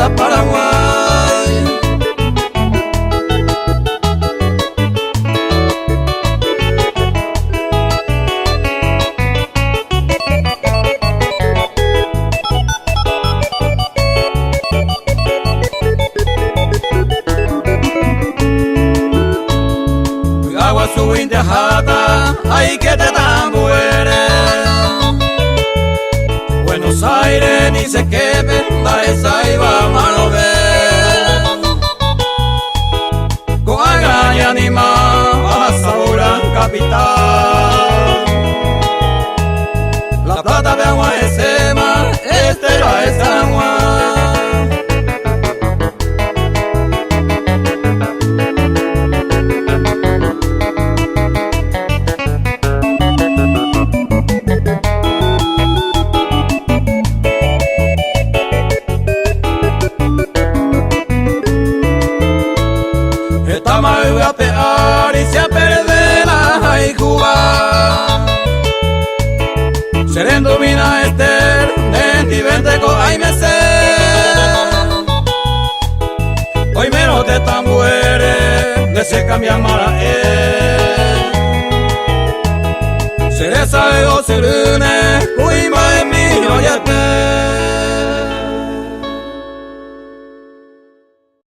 hasta Paraguay. Agua su indiajata, ay que te tambuere. Buenos Aires ni se queme, la esa iba malo ver. Con agaña anima a Sauran capital. La plata de agua es Ema, Estela es San Juan. Esta madre voy a pegar y se a perder la Cuba. Serendo mina Ester, de vente con Jaime C. Hoy menos de tambuere, de se cambia mala Cereza de dos lunes, cuima en mi y